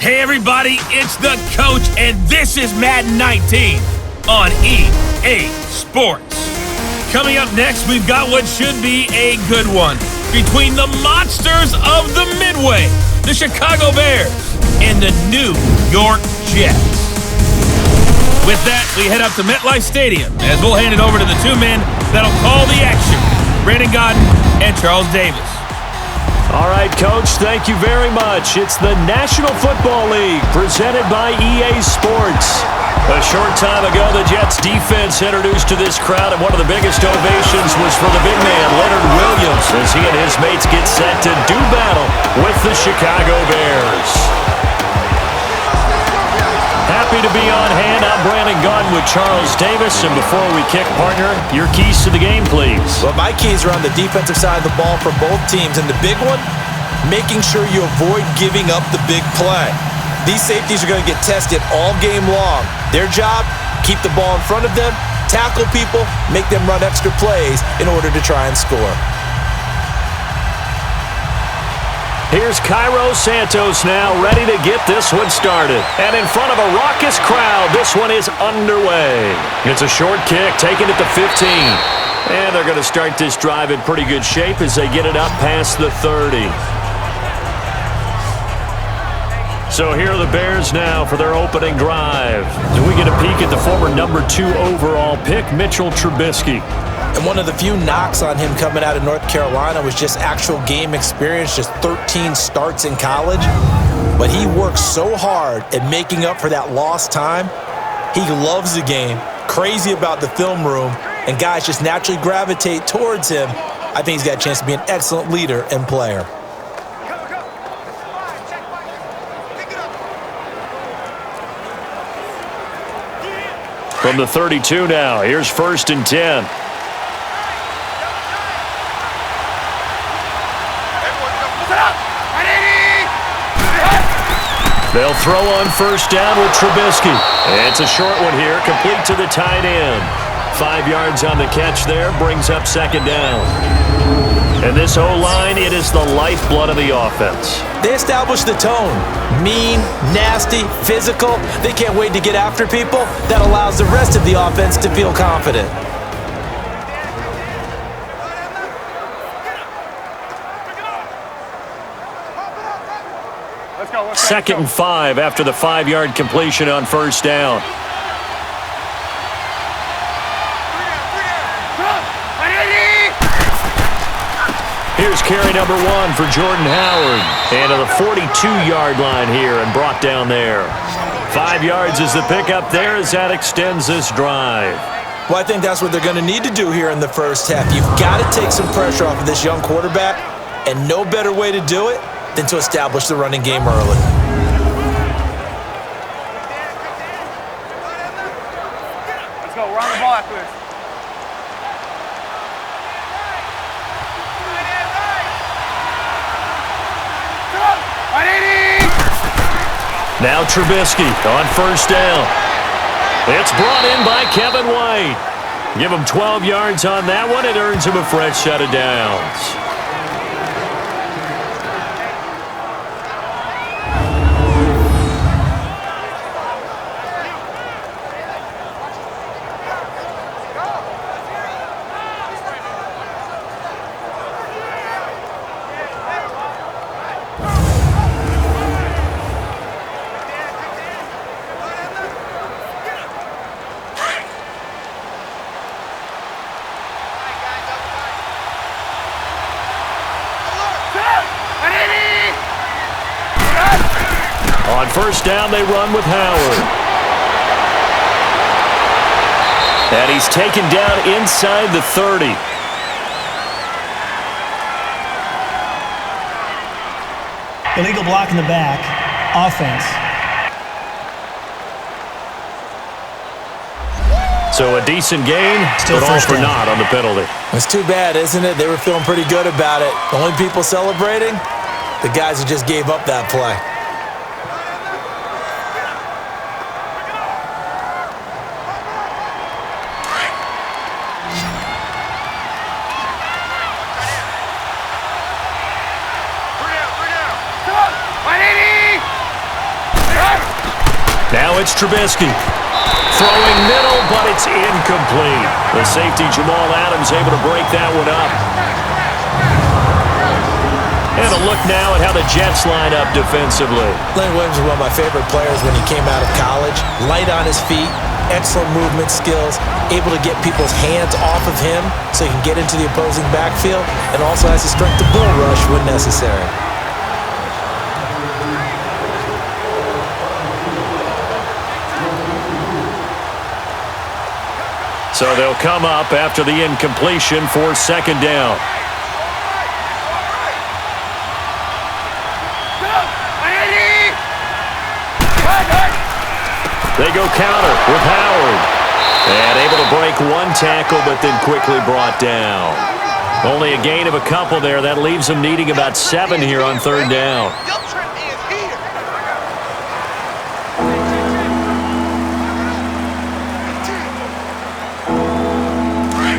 Hey everybody, it's the coach, and this is Madden 19 on EA Sports. Coming up next, we've got what should be a good one between the monsters of the Midway, the Chicago Bears, and the New York Jets. With that, we head up to MetLife Stadium as we'll hand it over to the two men that'll call the action, Brandon Godden and Charles Davis. All right, Coach, thank you very much. It's the National Football League presented by EA Sports. A short time ago, the Jets defense introduced to this crowd, and one of the biggest ovations was for the big man, Leonard Williams, as he and his mates get set to do battle with the Chicago Bears. Happy to be on hand. I'm Brandon Godden with Charles Davis. And before we kick, partner, your keys to the game, please. Well, my keys are on the defensive side of the ball for both teams. And the big one, making sure you avoid giving up the big play. These safeties are going to get tested all game long. Their job, keep the ball in front of them, tackle people, make them run extra plays in order to try and score. Here's Cairo Santos now, ready to get this one started. And in front of a raucous crowd, this one is underway. It's a short kick, taking it to 15. And they're going to start this drive in pretty good shape as they get it up past the 30. So here are the Bears now for their opening drive. Do we get a peek at the former number 2 overall pick, Mitchell Trubisky? And one of the few knocks on him coming out of North Carolina was just actual game experience, just 13 starts in college. But he works so hard at making up for that lost time. He loves the game, crazy about the film room, and guys just naturally gravitate towards him. I think he's got a chance to be an excellent leader and player. From the 32 now, here's 1st and 10. They'll throw on 1st down with Trubisky. It's a short one here, complete to the tight end. 5 yards on the catch there, brings up 2nd down. And this O-line, it is the lifeblood of the offense. They establish the tone. Mean, nasty, physical. They can't wait to get after people. That allows the rest of the offense to feel confident. 2nd and 5 after the 5-yard completion on 1st down. Here's carry number 1 for Jordan Howard. And to the 42-yard line here and brought down there. 5 yards is the pickup there as that extends this drive. Well, I think that's what they're going to need to do here in the first half. You've got to take some pressure off of this young quarterback, and no better way to do it than to establish the running game early. Let's go. Run the ball after this. Now Trubisky on 1st down. It's brought in by Kevin White. Give him 12 yards on that one. It earns him a fresh set of downs. On 1st down, they run with Howard. And he's taken down inside the 30. Illegal block in the back. Offense. So a decent gain, Still but all first for down. naught on the penalty. It's too bad, isn't it? They were feeling pretty good about it. The only people celebrating, the guys who just gave up that play. it's Trubisky. Throwing middle, but it's incomplete. The safety, Jamal Adams, able to break that one up. And a look now at how the Jets line up defensively. Leonard Williams was one of my favorite players when he came out of college. Light on his feet, excellent movement skills, able to get people's hands off of him so he can get into the opposing backfield, and also has the strength to bull rush when necessary. So they'll come up after the incompletion for second down. They go counter with Howard. And able to break one tackle, but then quickly brought down. Only a gain of a couple there. That leaves them needing about 7 here on third down.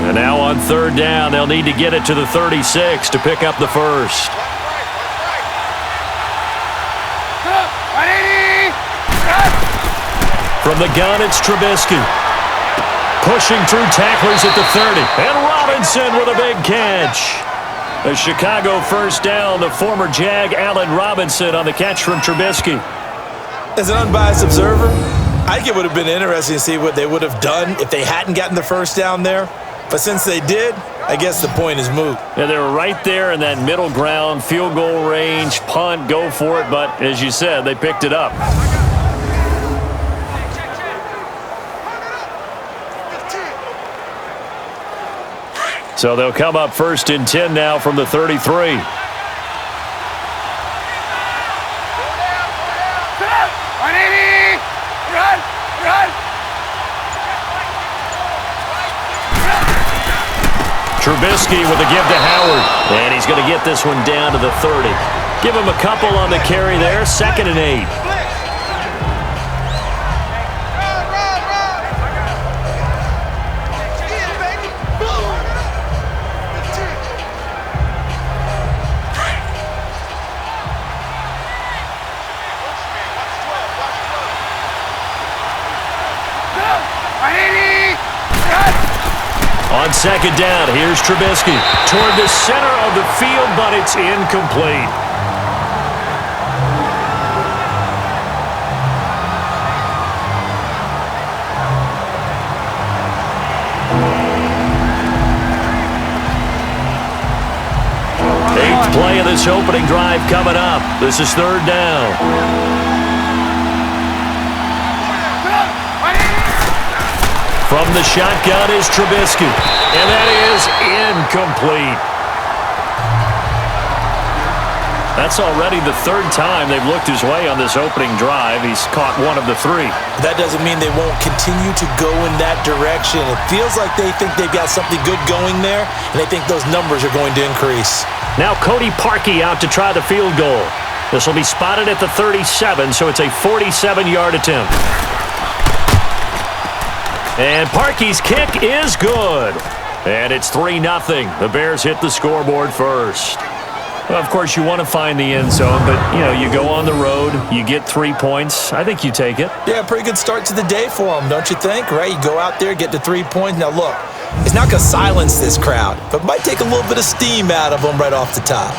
And now on third down, they'll need to get it to the 36 to pick up the first. From the gun, it's Trubisky. Pushing through tacklers at the 30. And Robinson with a big catch. A Chicago first down. The former Jag, Allen Robinson, on the catch from Trubisky. As an unbiased observer, I think it would have been interesting to see what they would have done if they hadn't gotten the first down there. But since they did, I guess the point is moot. Yeah, they were right there in that middle ground, field goal range, punt, go for it. But as you said, they picked it up. So they'll come up first and 10 now from the 33. Trubisky with a give to Howard. And he's going to get this one down to the 30. Give him a couple on the carry there. 2nd and 8. On second down, here's Trubisky toward the center of the field, but it's incomplete. Eighth play of this opening drive coming up. This is third down. From the shotgun is Trubisky, and that is incomplete. That's already the 3rd time they've looked his way on this opening drive. He's caught 1 of the 3. That doesn't mean they won't continue to go in that direction. It feels like they think they've got something good going there, and they think those numbers are going to increase. Now Cody Parkey out to try the field goal. This will be spotted at the 37, so it's a 47-yard attempt. And Parkey's kick is good. And it's 3-0. The Bears hit the scoreboard first. Well, of course, you want to find the end zone, but, you go on the road, you get 3 points. I think you take it. Yeah, pretty good start to the day for them, don't you think, right? You go out there, get the 3 points. Now, look, it's not going to silence this crowd, but it might take a little bit of steam out of them right off the top.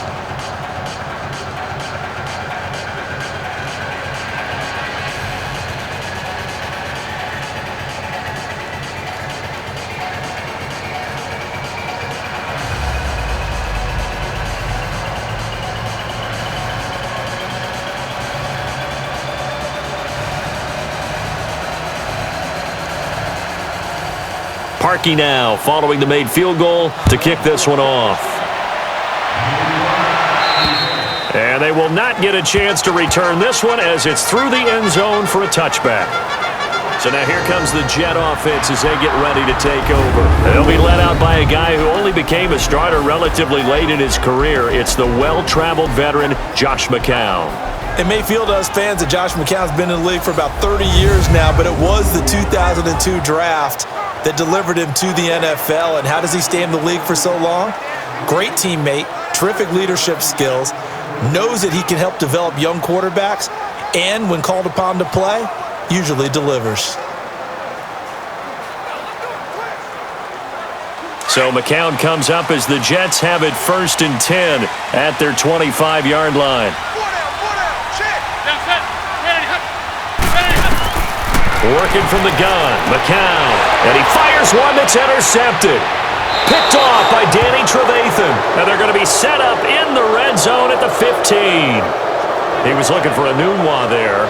Parkey now following the made field goal to kick this one off. And they will not get a chance to return this one as it's through the end zone for a touchback. So now here comes the Jet offense as they get ready to take over. They'll be led out by a guy who only became a starter relatively late in his career. It's the well-traveled veteran, Josh McCown. It may feel to us fans that Josh McCown's been in the league for about 30 years now, but it was the 2002 draft that delivered him to the NFL. And how does he stay in the league for so long? Great teammate, terrific leadership skills, knows that he can help develop young quarterbacks, and when called upon to play, usually delivers. So McCown comes up as the Jets have it 1st and 10 at their 25-yard line. Working from the gun, McCown, and he fires one that's intercepted. Picked off by Danny Trevathan, and they're going to be set up in the red zone at the 15. He was looking for a Nunwa there.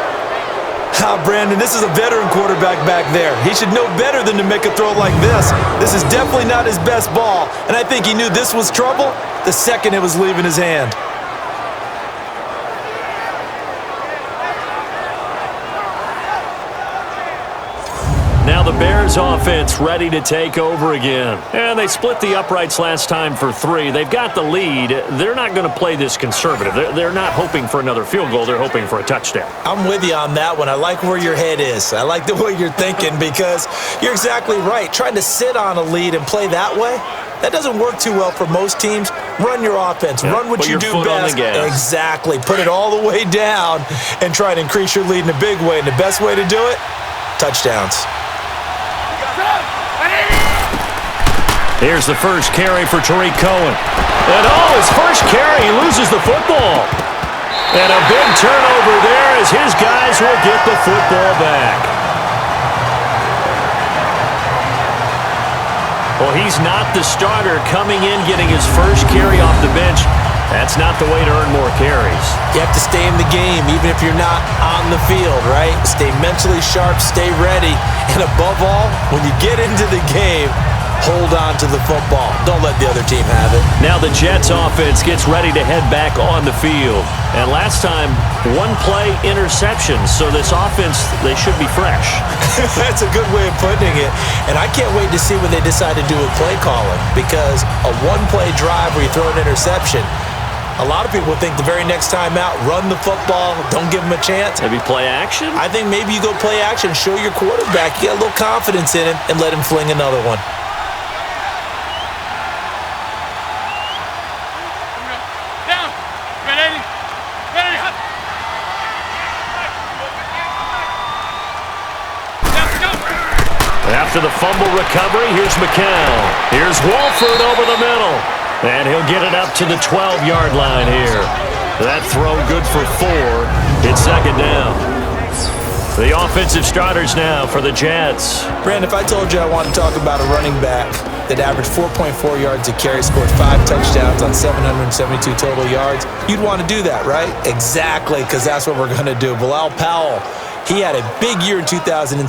Brandon, this is a veteran quarterback back there. He should know better than to make a throw like this. This is definitely not his best ball, and I think he knew this was trouble the second it was leaving his hand. Now the Bears offense ready to take over again. And they split the uprights last time for 3. They've got the lead. They're not going to play this conservative. They're not hoping for another field goal. They're hoping for a touchdown. I'm with you on that one. I like where your head is. I like the way you're thinking because you're exactly right. Trying to sit on a lead and play that way, that doesn't work too well for most teams. Run your offense. Run what you do best. Exactly. Put it all the way down and try to increase your lead in a big way. And the best way to do it, touchdowns. Here's the first carry for Tariq Cohen. And his first carry, he loses the football. And a big turnover there as his guys will get the football back. Well, he's not the starter coming in, getting his first carry off the bench. That's not the way to earn more carries. You have to stay in the game, even if you're not on the field, right? Stay mentally sharp, stay ready. And above all, when you get into the game, hold on to the football. Don't let the other team have it. Now the Jets offense gets ready to head back on the field. And last time, 1-play interception. So this offense, they should be fresh. That's a good way of putting it. And I can't wait to see what they decide to do with play calling. Because a 1-play drive where you throw an interception, a lot of people think the very next time out, run the football, don't give them a chance. Maybe play action? I think maybe you go play action, show your quarterback, get a little confidence in him, and let him fling another one. After the fumble recovery, here's McCown. Here's Walford over the middle. And he'll get it up to the 12-yard line here. That throw good for 4. It's 2nd down. The offensive starters now for the Jets. Brand, if I told you I wanted to talk about a running back that averaged 4.4 yards a carry, scored 5 touchdowns on 772 total yards, you'd want to do that, right? Exactly, because that's what we're going to do. Bilal Powell. He had a big year in 2017,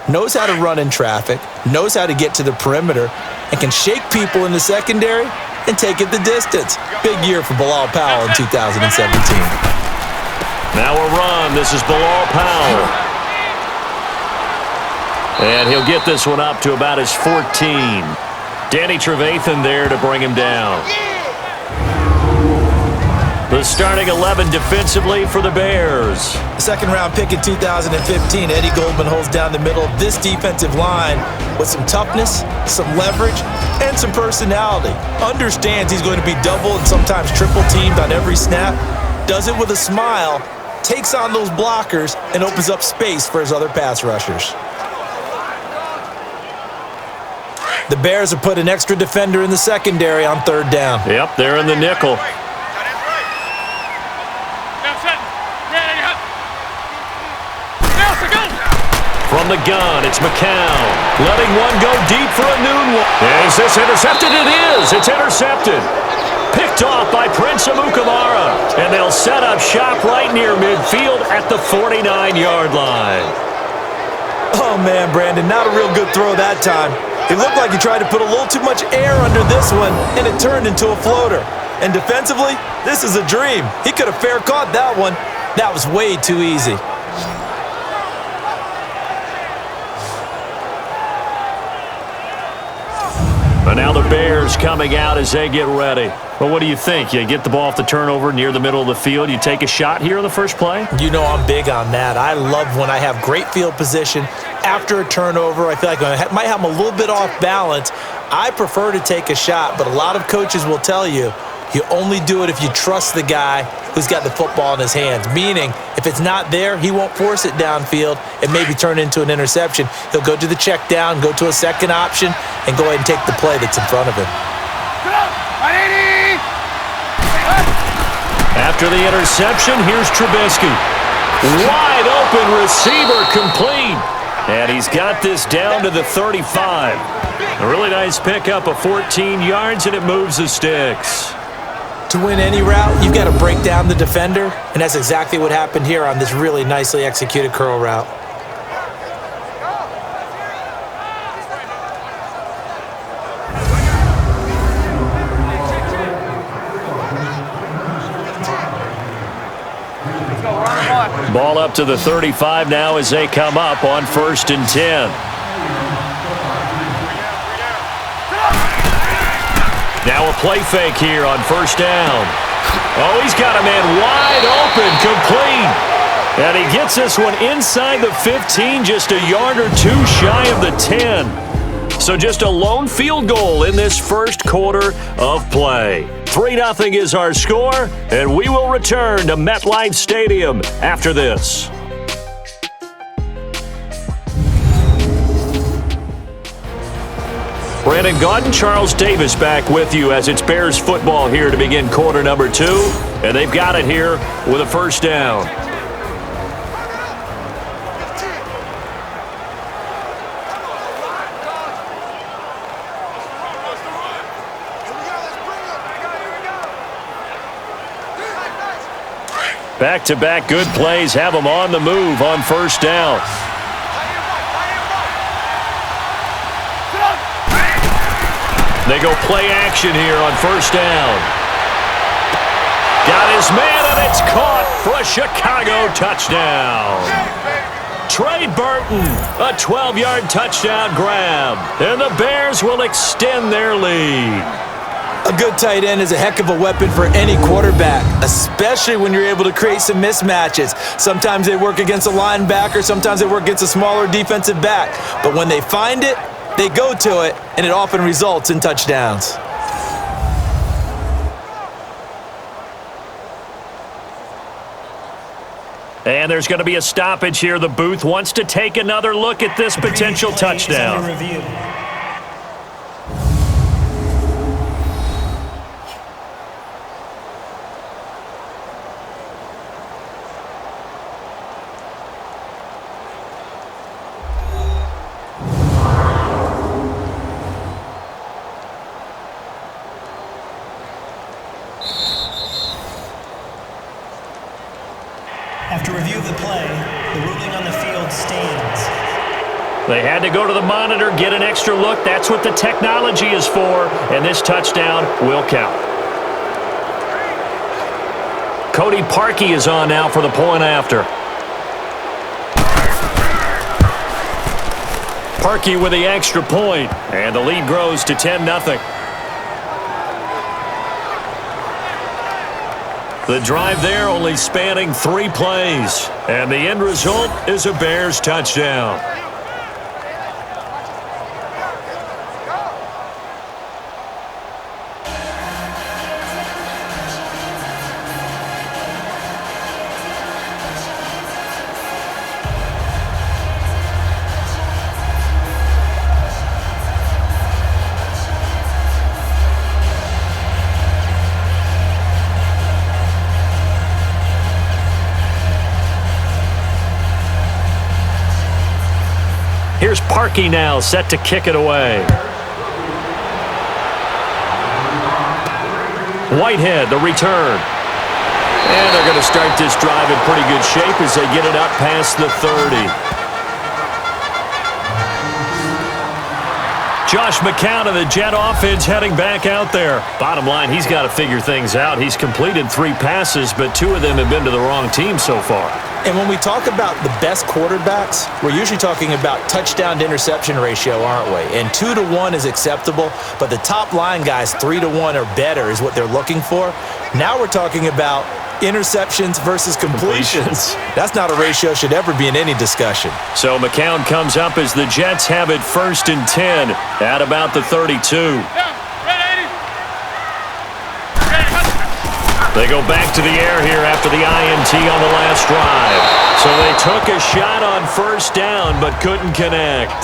knows how to run in traffic, knows how to get to the perimeter, and can shake people in the secondary and take it the distance. Big year for Bilal Powell in 2017. Now a run. This is Bilal Powell. And he'll get this one up to about his 14. Danny Trevathan there to bring him down. The starting 11 defensively for the Bears. Second-round pick in 2015, Eddie Goldman holds down the middle of this defensive line with some toughness, some leverage, and some personality. Understands he's going to be double and sometimes triple teamed on every snap. Does it with a smile, takes on those blockers, and opens up space for his other pass rushers. The Bears have put an extra defender in the secondary on 3rd down. Yep, they're in the nickel. From the gun, it's McCown. Letting one go deep for a noon one. Is this intercepted? It is. It's intercepted. Picked off by Prince Amukamara. And they'll set up shop right near midfield at the 49-yard line. Oh, man, Brandon, not a real good throw that time. It looked like he tried to put a little too much air under this one, and it turned into a floater. And defensively, this is a dream. He could have fair caught that one. That was way too easy. But now the Bears coming out as they get ready. Well, what do you think? You get the ball off the turnover near the middle of the field. You take a shot here on the first play? You know I'm big on that. I love when I have great field position. After a turnover, I feel like I might have them a little bit off balance. I prefer to take a shot, but a lot of coaches will tell you, You only do it if you trust the guy who's got the football in his hands, meaning if it's not there, he won't force it downfield and maybe turn it into an interception. He'll go to the check down, go to a second option, and go ahead and take the play that's in front of him. After the interception, here's Trubisky. Wide open receiver, complete. And he's got this down to the 35. A really nice pickup of 14 yards, and it moves the sticks. To win any route, you've got to break down the defender, and that's exactly what happened here on this really nicely executed curl route. Ball up to the 35 now as they come up on 1st and 10. Now a play fake here on 1st down. Oh, he's got a man wide open, complete. And he gets this one inside the 15, just a yard or two shy of the 10. So just a lone field goal in this first quarter of play. 3-0 is our score, and we will return to MetLife Stadium after this. Brandon Gaudin, Charles Davis back with you as it's Bears football here to begin quarter number 2. And they've got it here with a 1st down. Back-to-back good plays have them on the move on 1st down. They go play action here on 1st down. Got his man, and it's caught for a Chicago touchdown. Trey Burton, a 12-yard touchdown grab. And the Bears will extend their lead. A good tight end is a heck of a weapon for any quarterback, especially when you're able to create some mismatches. Sometimes they work against a linebacker, sometimes they work against a smaller defensive back. But when they find it, they go to it, and it often results in touchdowns. And there's going to be a stoppage here. The booth wants to take another look at this potential touchdown. After review of the play, the ruling on the field stands. They had to go to the monitor, get an extra look. That's what the technology is for, and this touchdown will count. Cody Parkey is on now for the point after. Parkey with the extra point, and the lead grows to 10-0. The drive there only spanning 3 plays. And the end result is a Bears touchdown. Here's Parkey now, set to kick it away. Whitehead, the return. And they're going to start this drive in pretty good shape as they get it up past the 30. Josh McCown of the Jet offense heading back out there. Bottom line, he's got to figure things out. He's completed 3 passes, but 2 of them have been to the wrong team so far. And when we talk about the best quarterbacks, we're usually talking about touchdown to interception ratio, aren't we? And 2 to 1 is acceptable, but the top line guys, 3 to 1 or better is what they're looking for. Now we're talking about interceptions versus completions. That's not a ratio should ever be in any discussion. So McCown comes up as the Jets have it 1st and 10 at about the 32. They go back to the air here after the INT on the last drive. So they took a shot on first down but couldn't connect.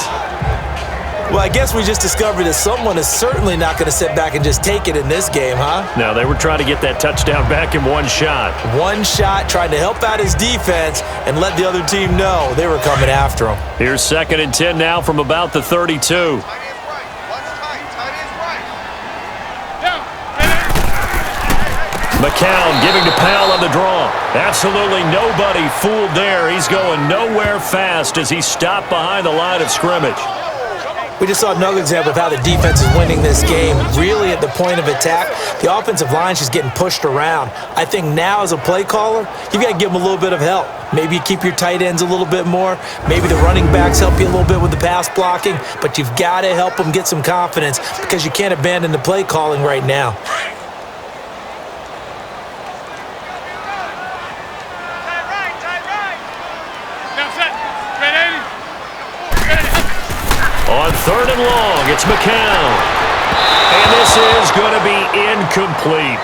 Well, I guess we just discovered that someone is certainly not going to sit back and just take it in this game, huh? No, they were trying to get that touchdown back in one shot. One shot, trying to help out his defense and let the other team know they were coming after him. Here's 2nd and 10 now from about the 32. McCown giving to Powell on the draw. Absolutely nobody fooled there. He's going nowhere fast as he stopped behind the line of scrimmage. We just saw another example of how the defense is winning this game. Really at the point of attack, the offensive line's just getting pushed around. I think now as a play caller, you've got to give them a little bit of help. Maybe you keep your tight ends a little bit more. Maybe the running backs help you a little bit with the pass blocking. But you've got to help them get some confidence because you can't abandon the play calling right now. On 3rd and long, it's McCown. And this is going to be incomplete.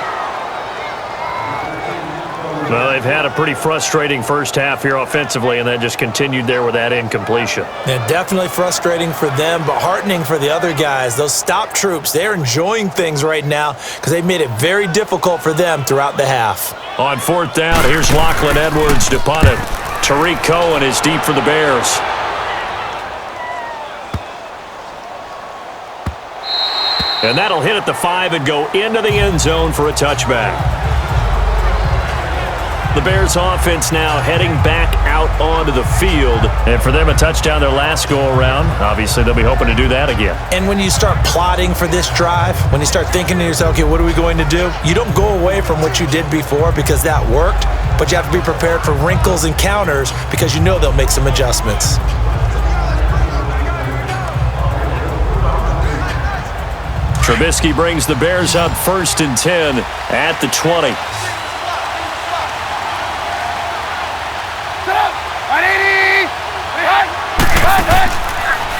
Well, they've had a pretty frustrating first half here offensively, and then just continued there with that incompletion. Yeah, definitely frustrating for them, but heartening for the other guys. Those stop troops, they're enjoying things right now because they've made it very difficult for them throughout the half. On 4th down, here's Lachlan Edwards to punt it. Tariq Cohen is deep for the Bears. And that'll hit at the 5 and go into the end zone for a touchback. The Bears offense now heading back out onto the field. And for them, a touchdown their last go-around. Obviously, they'll be hoping to do that again. And when you start plotting for this drive, when you start thinking to yourself, okay, what are we going to do? You don't go away from what you did before because that worked, but you have to be prepared for wrinkles and counters because you know they'll make some adjustments. Trubisky brings the Bears up 1st and 10 at the 20.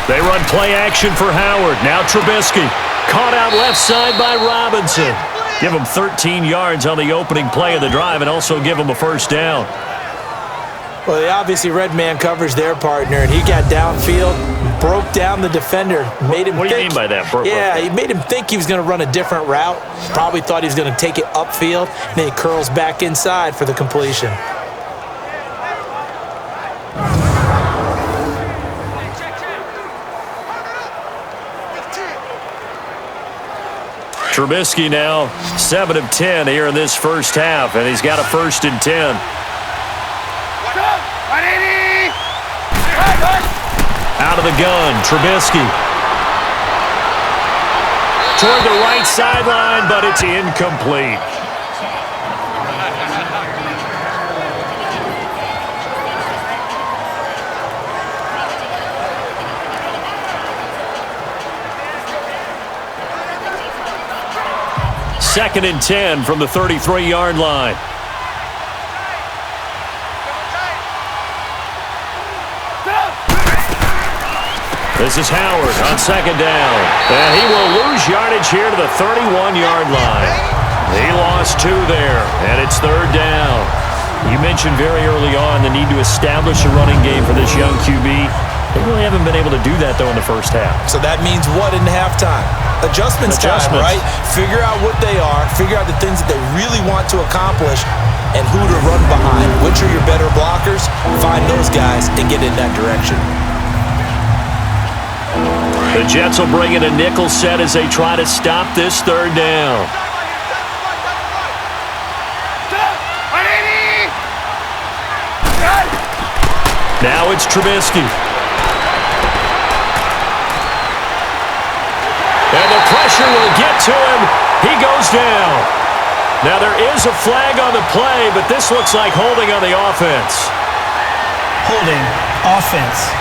They run play action for Howard. Now Trubisky. Caught out left side by Robinson. Give him 13 yards on the opening play of the drive and also give him a first down. Well, they obviously red man covers their partner, and he got downfield, broke down the defender, made him What do you mean by that? He made him think he was going to run a different route. Probably thought he was going to take it upfield, and then he curls back inside for the completion. Trubisky now 7 of 10 here in this first half, and he's got a 1st and 10. Out of the gun, Trubisky. Toward the right sideline, but it's incomplete. Second and 10 from the 33-yard line. This is Howard on 2nd down. And he will lose yardage here to the 31-yard line. He lost 2 there, and it's 3rd down. You mentioned very early on the need to establish a running game for this young QB. They really haven't been able to do that, though, in the first half. So that means what in halftime? Adjustments time, right? Figure out what they are, figure out the things that they really want to accomplish, and who to run behind. Which are your better blockers? Find those guys and get in that direction. The Jets will bring in a nickel set as they try to stop this 3rd down. Now it's Trubisky. And the pressure will get to him. He goes down. Now there is a flag on the play, but this looks like holding on the offense. Holding offense.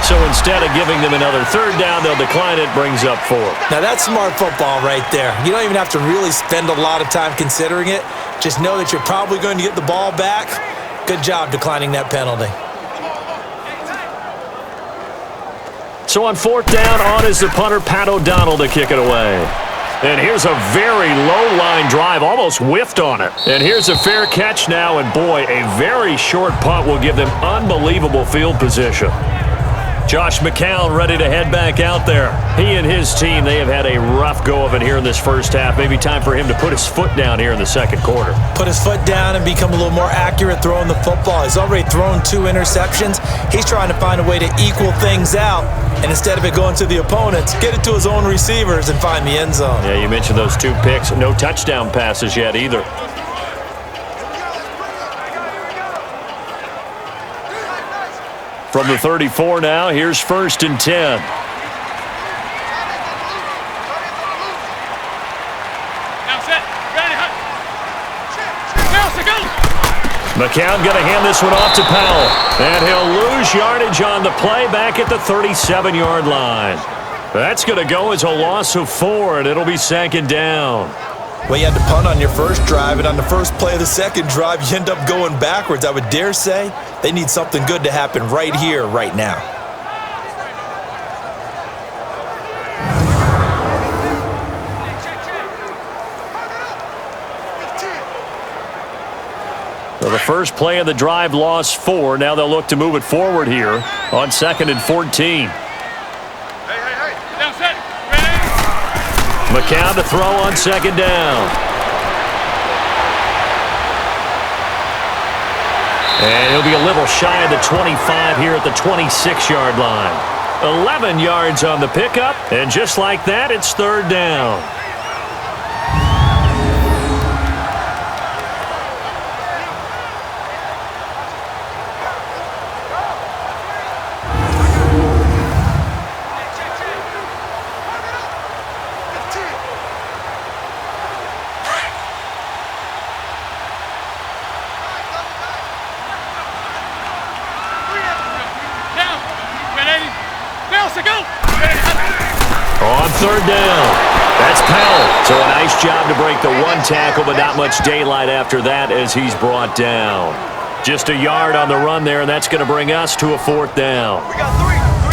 So instead of giving them another 3rd down, they'll decline it, brings up 4. Now that's smart football right there. You don't even have to really spend a lot of time considering it. Just know that you're probably going to get the ball back. Good job declining that penalty. So on 4th down, on is the punter, Pat O'Donnell, to kick it away. And here's a very low-line drive, almost whiffed on it. And here's a fair catch now, and boy, a very short punt will give them unbelievable field position. Josh McCown ready to head back out there. He and his team, they have had a rough go of it here in this first half. Maybe time for him to put his foot down here in the second quarter. Put his foot down and become a little more accurate throwing the football. He's already thrown 2 interceptions. He's trying to find a way to equal things out. And instead of it going to the opponents, get it to his own receivers and find the end zone. Yeah, you mentioned those 2 picks. No touchdown passes yet either. From the 34 now, here's 1st and 10. McCown going to hand this one off to Powell. And he'll lose yardage on the play back at the 37-yard line. That's going to go as a loss of 4, and it'll be 2nd down. Well, you had to punt on your first drive, and on the first play of the second drive, you end up going backwards. I would dare say they need something good to happen right here, right now. So the first play of the drive lost 4. Now they'll look to move it forward here on 2nd and 14. McCown to throw on 2nd down. And he'll be a little shy of the 25 here at the 26-yard line. 11 yards on the pickup, and just like that, it's 3rd down. On 3rd down, that's Powell. So a nice job to break the 1 tackle, but not much daylight after that as he's brought down. Just a yard on the run there, and that's going to bring us to a 4th down.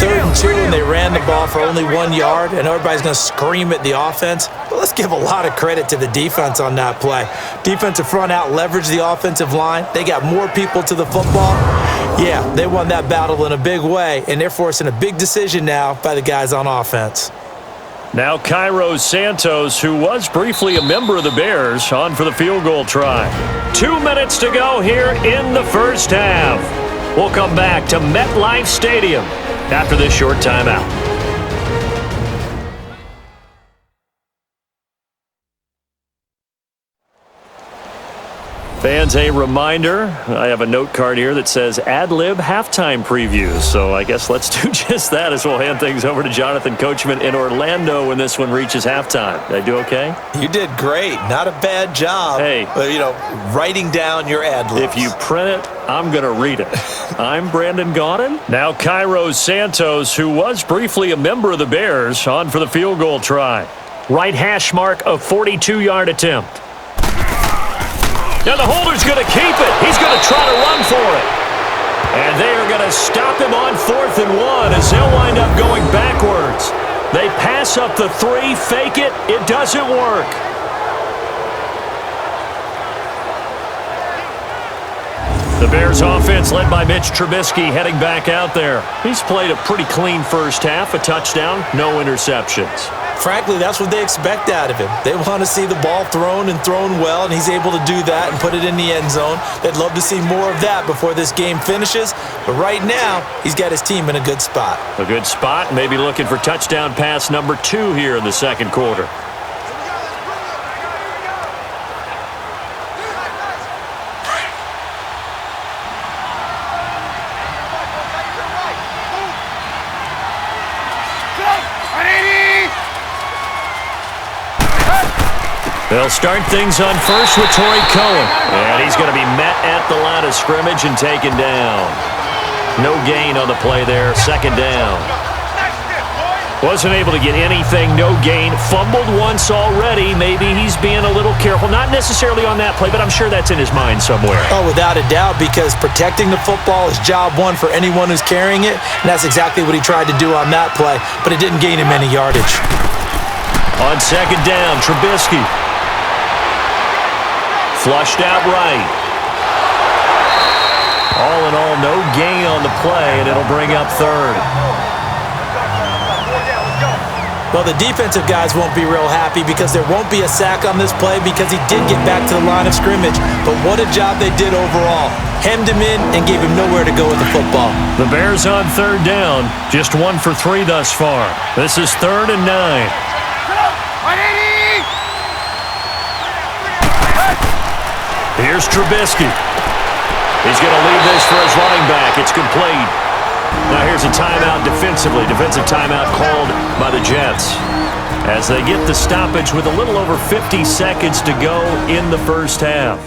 3rd and 2, and they ran the ball for only 1 yard, and everybody's going to scream at the offense. But let's give a lot of credit to the defense on that play. Defensive front out leveraged the offensive line. They got more people to the football. Yeah, they won that battle in a big way, and they're forcing a big decision now by the guys on offense. Now Cairo Santos, who was briefly a member of the Bears, on for the field goal try. 2 minutes to go here in the first half. We'll come back to MetLife Stadium after this short timeout. Fans, a reminder, I have a note card here that says ad-lib halftime previews. So I guess let's do just that as we'll hand things over to Jonathan Coachman in Orlando when this one reaches halftime. Did I do okay? You did great. Not a bad job. Hey. Writing down your ad-libs. If you print it, I'm going to read it. I'm Brandon Gaudin. Now Cairo Santos, who was briefly a member of the Bears, on for the field goal try. Right hash mark, a 42-yard attempt. Now the holder's going to keep it. He's going to try to run for it. And they are going to stop him on 4th and 1 as they'll wind up going backwards. They pass up the 3, fake it. It doesn't work. The Bears offense led by Mitch Trubisky heading back out there. He's played a pretty clean first half, a touchdown, no interceptions. Frankly, that's what they expect out of him. They want to see the ball thrown and thrown well, and he's able to do that and put it in the end zone. They'd love to see more of that before this game finishes. But right now, he's got his team in a good spot. A good spot, maybe looking for touchdown pass number 2 here in the second quarter. They'll start things on first with Torrey Cohen. And he's going to be met at the line of scrimmage and taken down. No gain on the play there. 2nd down. Wasn't able to get anything. No gain. Fumbled once already. Maybe he's being a little careful. Not necessarily on that play, but I'm sure that's in his mind somewhere. Oh, without a doubt, because protecting the football is job 1 for anyone who's carrying it. And that's exactly what he tried to do on that play. But it didn't gain him any yardage. On second down, Trubisky. Flushed out right. All in all, no gain on the play, and it'll bring up third. Well, the defensive guys won't be real happy because there won't be a sack on this play because he did get back to the line of scrimmage. But what a job they did overall. Hemmed him in and gave him nowhere to go with the football. The Bears on third down, just 1 for 3 thus far. This is 3rd and 9. Here's Trubisky. He's going to leave this for his running back. It's complete. Now here's a timeout defensively. Defensive timeout called by the Jets as they get the stoppage with a little over 50 seconds to go in the first half.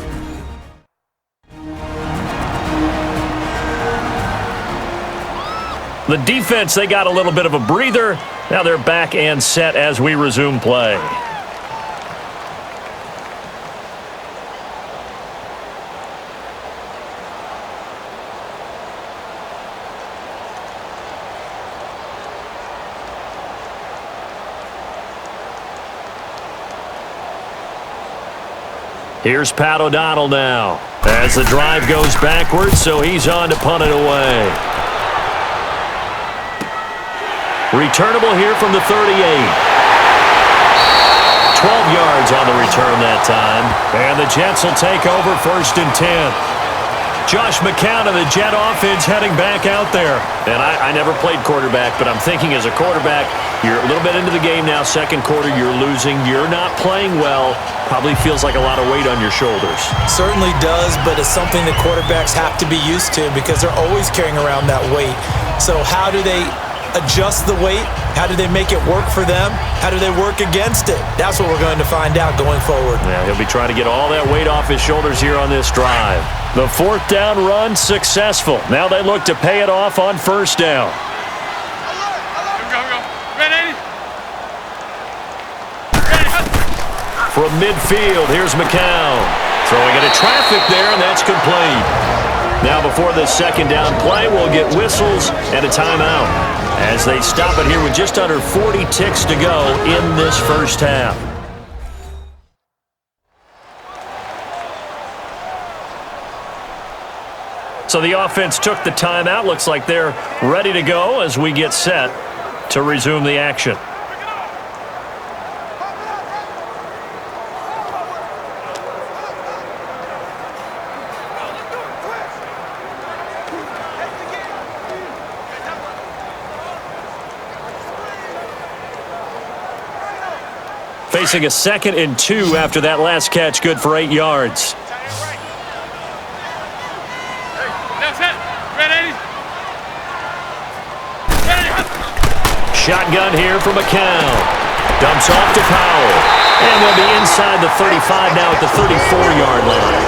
The defense, they got a little bit of a breather. Now they're back and set as we resume play. Here's Pat O'Donnell now as the drive goes backwards, so he's on to punt it away. Returnable here from the 38. 12 yards on the return that time. And the Jets will take over 1st and 10. Josh McCown of the Jet offense heading back out there. And I never played quarterback, but I'm thinking as a quarterback, you're a little bit into the game now. Second quarter, you're losing. You're not playing well. Probably feels like a lot of weight on your shoulders. Certainly does, but it's something that quarterbacks have to be used to because they're always carrying around that weight. So how do they adjust the weight? How do they make it work for them? How do they work against it? That's what we're going to find out going forward. Yeah, he'll be trying to get all that weight off his shoulders here on this drive. The 4th down run successful. Now they look to pay it off on 1st down. From midfield, here's McCown. Throwing into traffic there, and that's complete. Now before the 2nd down play, we'll get whistles and a timeout as they stop it here with just under 40 ticks to go in this first half. So the offense took the timeout. Looks like they're ready to go as we get set to resume the action. Facing a 2nd and 2 after that last catch, good for 8 yards. Shotgun here for McCown. Dumps off to Powell. And they'll be inside the 35 now at the 34-yard line.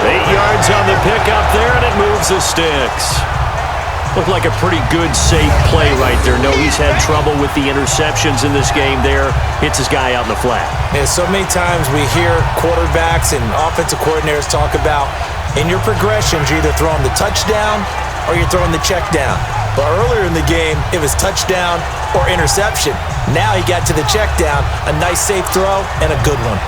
8 yards on the pickup there, and it moves the sticks. Looked like a pretty good, safe play right there. No, he's had trouble with the interceptions in this game there. Hits his guy out in the flat. Yeah, so many times we hear quarterbacks and offensive coordinators talk about in your progressions, you're either throwing the touchdown or you're throwing the check down. But earlier in the game, it was touchdown or interception. Now he got to the check down, a nice safe throw, and a good one.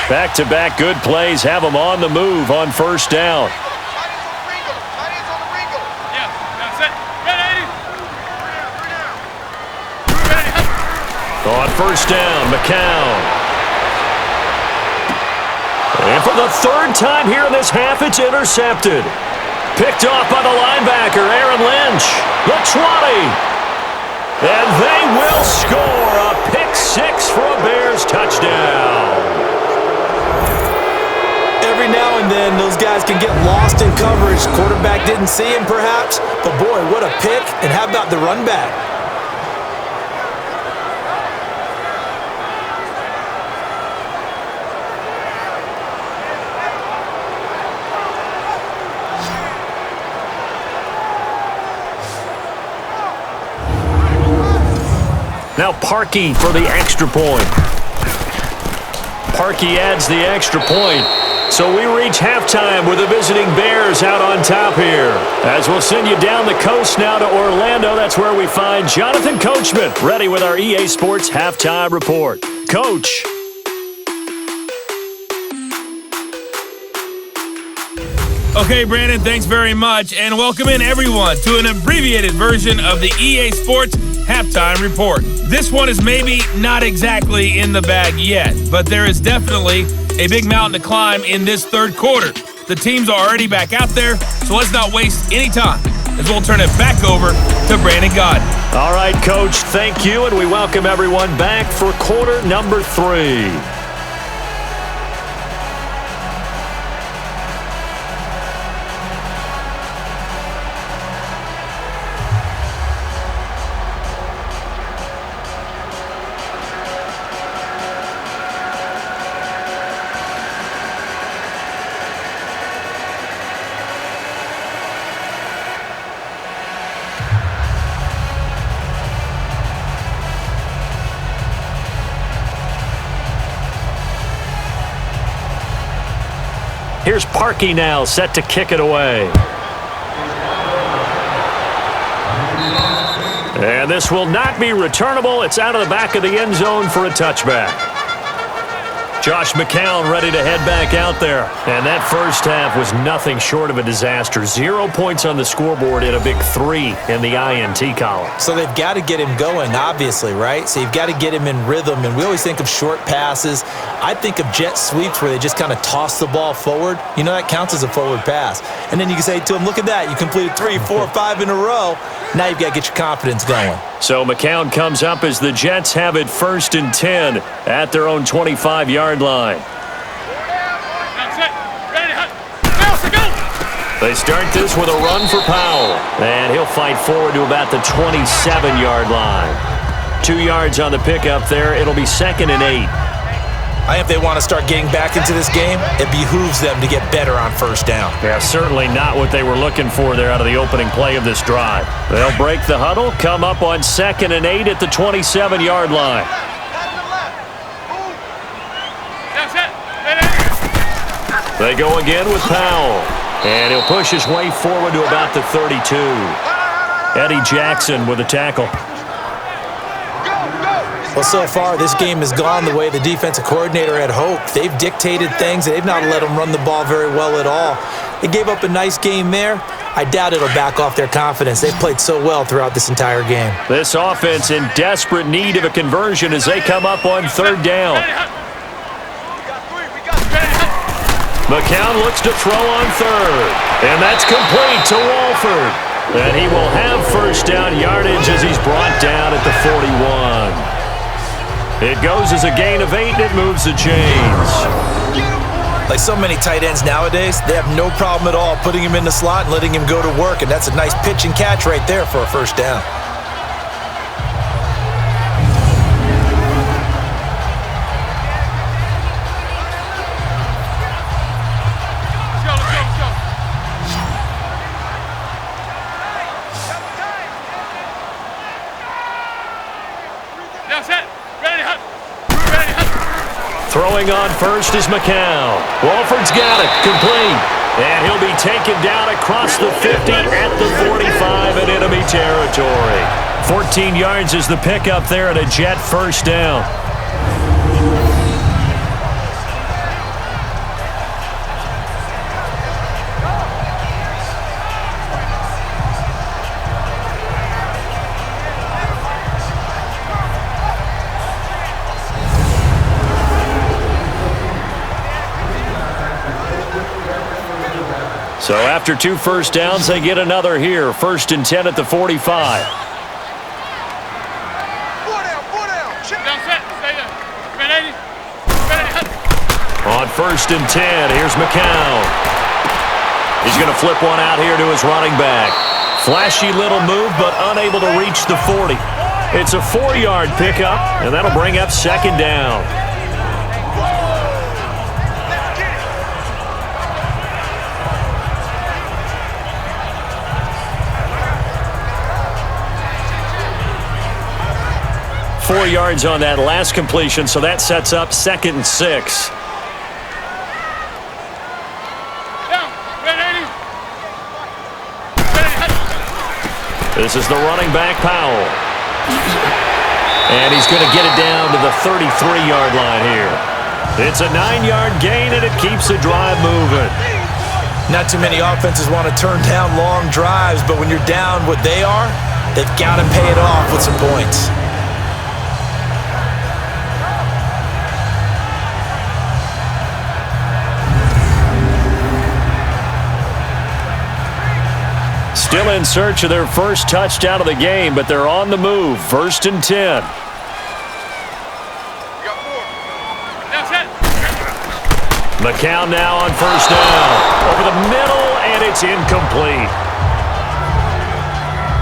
Back-to-back good plays have them on the move on 1st down. On 1st down, McCown. And for the 3rd time here in this half, it's intercepted. Picked off by the linebacker, Aaron Lynch. The 20. And they will score a pick-6 for a Bears touchdown. Every now and then, those guys can get lost in coverage. Quarterback didn't see him, perhaps. But, boy, what a pick. And how about the run back? Now Parkey for the extra point. Parkey adds the extra point. So we reach halftime with the visiting Bears out on top here. As we'll send you down the coast now to Orlando, that's where we find Jonathan Coachman, ready with our EA Sports Halftime Report. Coach. Okay, Brandon, thanks very much, and welcome in everyone to an abbreviated version of the EA Sports Halftime Report. This one is maybe not exactly in the bag yet, but there is definitely a big mountain to climb in this third quarter. The teams are already back out there, so let's not waste any time as we'll turn it back over to Brandon Gaudin. All right, Coach, thank you, and we welcome everyone back for quarter number 3. Here's Parkey now, set to kick it away. And this will not be returnable. It's out of the back of the end zone for a touchback. Josh McCown ready to head back out there. And that first half was nothing short of a disaster. 0 points on the scoreboard and a big 3 in the INT column. So they've got to get him going, obviously, right? So you've got to get him in rhythm. And we always think of short passes. I think of jet sweeps where they just kind of toss the ball forward. You know, that counts as a forward pass. And then you can say to him, look at that. You completed 3, 4, 5 in a row. Now you've got to get your confidence going. So McCown comes up as the Jets have it 1st and 10 at their own 25-yard line. They start this with a run for Powell. And he'll fight forward to about the 27-yard line. 2 yards on the pickup there. It'll be 2nd and 8. I think if they want to start getting back into this game, it behooves them to get better on first down. Yeah, certainly not what they were looking for there out of the opening play of this drive. They'll break the huddle, come up on 2nd and 8 at the 27-yard line. They go again with Powell. And he'll push his way forward to about the 32. Eddie Jackson with a tackle. Well, so far, this game has gone the way the defensive coordinator had hoped. They've dictated things. They've not let them run the ball very well at all. They gave up a nice game there. I doubt it'll back off their confidence. They've played so well throughout this entire game. This offense in desperate need of a conversion as they come up on 3rd down. McCown looks to throw on 3rd. And that's complete to Walford. And he will have first down yardage as he's brought down at the 41. It goes as a gain of 8, and it moves the chains. Like so many tight ends nowadays, they have no problem at all putting him in the slot and letting him go to work, and that's a nice pitch and catch right there for a first down. Throwing on first is McCown. Walford's got it. Complete. And he'll be taken down across the 50 at the 45 in enemy territory. 14 yards is the pickup there at a Jet first down. So after 2 first downs, they get another here. 1st and 10 at the 45. On 1st and 10, here's McCown. He's going to flip one out here to his running back. Flashy little move, but unable to reach the 40. It's a 4-yard pickup, and that'll bring up 2nd down. Four yards on that last completion, so that sets up 2nd and 6. This is the running back, Powell. And he's going to get it down to the 33-yard line here. It's a 9-yard gain, and it keeps the drive moving. Not too many offenses want to turn down long drives, but when you're down what they are, they've got to pay it off with some points. Still in search of their first touchdown of the game, but they're on the move. 1st and 10. McCown now on 1st down. Over the middle, and it's incomplete.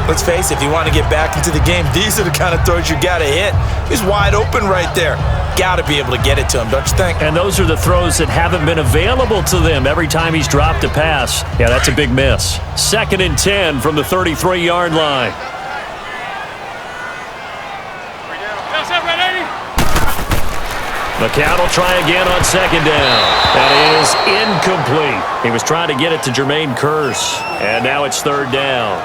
Let's face it, if you want to get back into the game, these are the kind of throws you got to hit. He's wide open right there. Got to be able to get it to him, don't you think? And those are the throws that haven't been available to them every time he's dropped a pass. Yeah, that's a big miss. 2nd and 10 from the 33-yard line. McCown will try again on 2nd down. That is incomplete. He was trying to get it to Jermaine Kearse, and now it's 3rd down.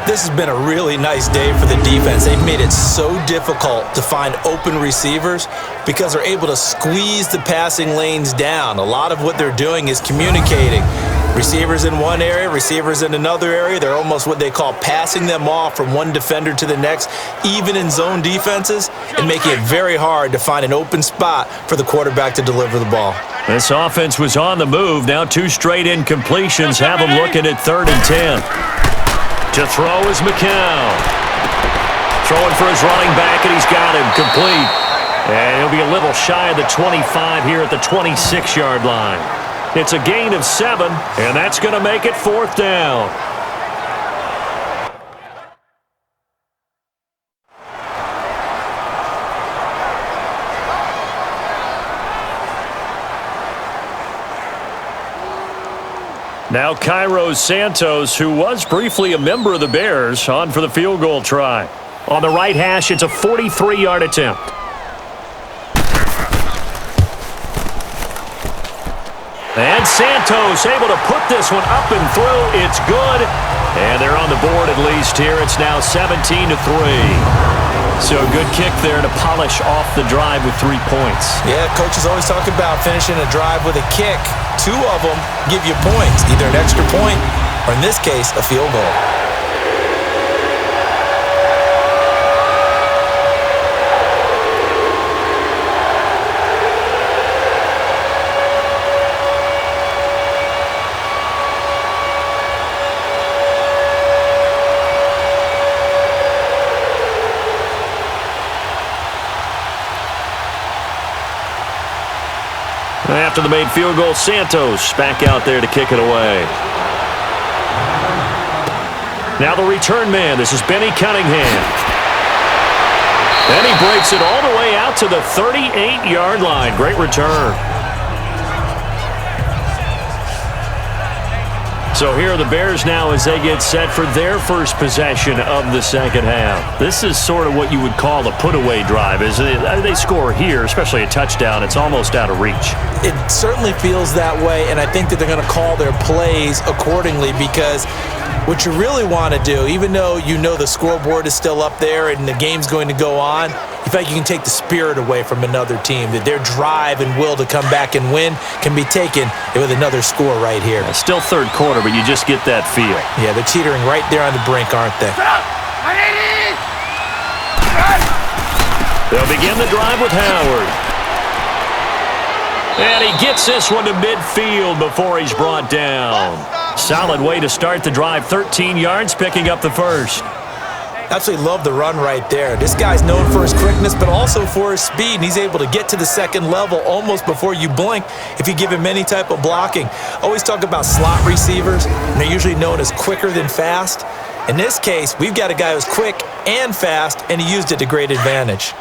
This has been a really nice day for the defense. They've made it so difficult to find open receivers because they're able to squeeze the passing lanes down. A lot of what they're doing is communicating. Receivers in one area, receivers in another area. They're almost what they call passing them off from one defender to the next, even in zone defenses, and making it very hard to find an open spot for the quarterback to deliver the ball. This offense was on the move. Now 2 straight incompletions have them looking at 3rd and 10. To throw is McCown. Throwing for his running back, and he's got him complete. And he'll be a little shy of the 25 here at the 26-yard line. It's a gain of 7, and that's going to make it 4th down. Now Cairo Santos, who was briefly a member of the Bears, on for the field goal try. On the right hash, it's a 43-yard attempt. And Santos able to put this one up and through. It's good. And they're on the board at least here. It's now 17-3. So a good kick there to polish off the drive with 3 points. Yeah, coaches always talk about finishing a drive with a kick. 2 of them give you points, either an extra point or, in this case, a field goal. After the made field goal, Santos back out there to kick it away. Now the return man. This is Benny Cunningham. And he breaks it all the way out to the 38-yard line. Great return. So here are the Bears now as they get set for their first possession of the second half. This is sort of what you would call a put-away drive. As they score here, especially a touchdown, it's almost out of reach. It certainly feels that way, and I think that they're going to call their plays accordingly because what you really want to do, even though you know the scoreboard is still up there and the game's going to go on, you feel like you can take the spirit away from another team, that their drive and will to come back and win can be taken with another score right here. It's still third quarter, but you just get that feel. Yeah, they're teetering right there on the brink, aren't they? They'll begin the drive with Howard. And he gets this one to midfield before he's brought down. Solid way to start the drive. 13 yards, picking up the first. Absolutely love the run right there. This guy's known for his quickness, but also for his speed, and he's able to get to the second level almost before you blink if you give him any type of blocking. Always talk about slot receivers, and they're usually known as quicker than fast. In this case, we've got a guy who's quick and fast, and he used it to great advantage.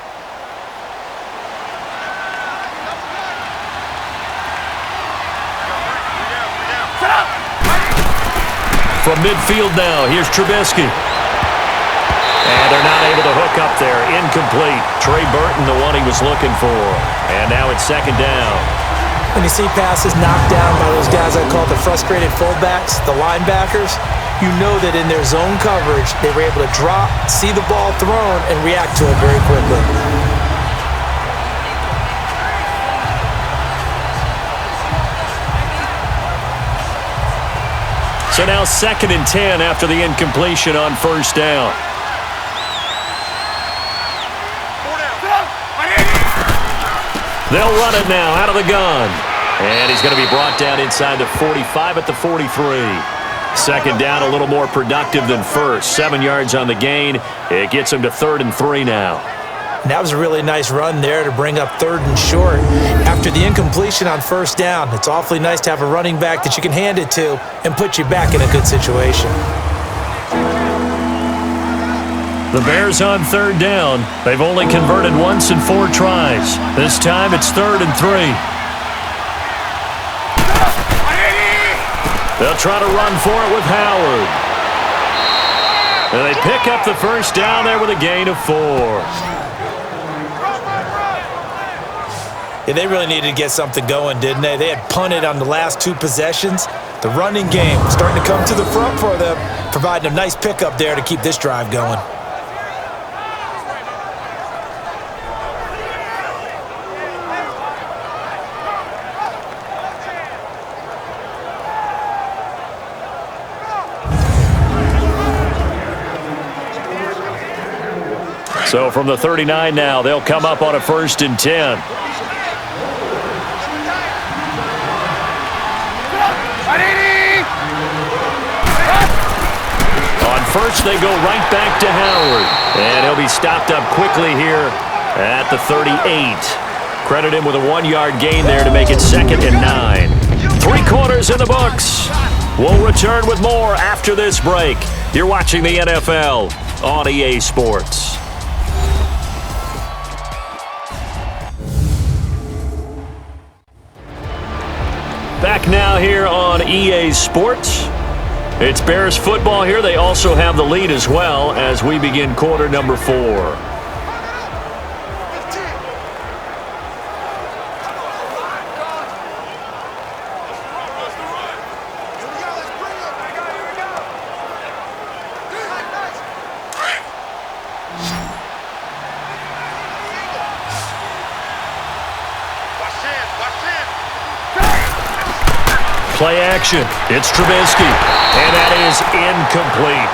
From midfield now, here's Trubisky. And they're not able to hook up there. Incomplete. Trey Burton, the one he was looking for. And now it's second down. When you see passes knocked down by those guys I call the frustrated fullbacks, the linebackers, you know that in their zone coverage, they were able to drop, see the ball thrown, and react to it very quickly. So now 2nd and 10 after the incompletion on first down. They'll run it now out of the gun. And he's going to be brought down inside the 45 at the 43. 2nd down, a little more productive than first. 7 yards on the gain. It gets him to 3rd and 3 now. And that was a really nice run there to bring up 3rd and short. After the incompletion on first down, it's awfully nice to have a running back that you can hand it to and put you back in a good situation. The Bears on 3rd down. They've only converted once in 4 tries. This time it's 3rd and 3. They'll try to run for it with Howard. And they pick up the first down there with a gain of 4. Yeah, they really needed to get something going, didn't they? They had punted on the last 2 possessions. The running game starting to come to the front for them, providing a nice pickup there to keep this drive going. So from the 39 now, they'll come up on a 1st and 10. On first, they go right back to Howard. And he'll be stopped up quickly here at the 38. Credit him with a 1-yard gain there to make it 2nd and 9. 3 quarters in the books. We'll return with more after this break. You're watching the NFL on EA Sports. Back now here on EA Sports. It's Bears football here. They also have the lead as well as we begin quarter number 4. Play action. It's Trubisky. And that is incomplete.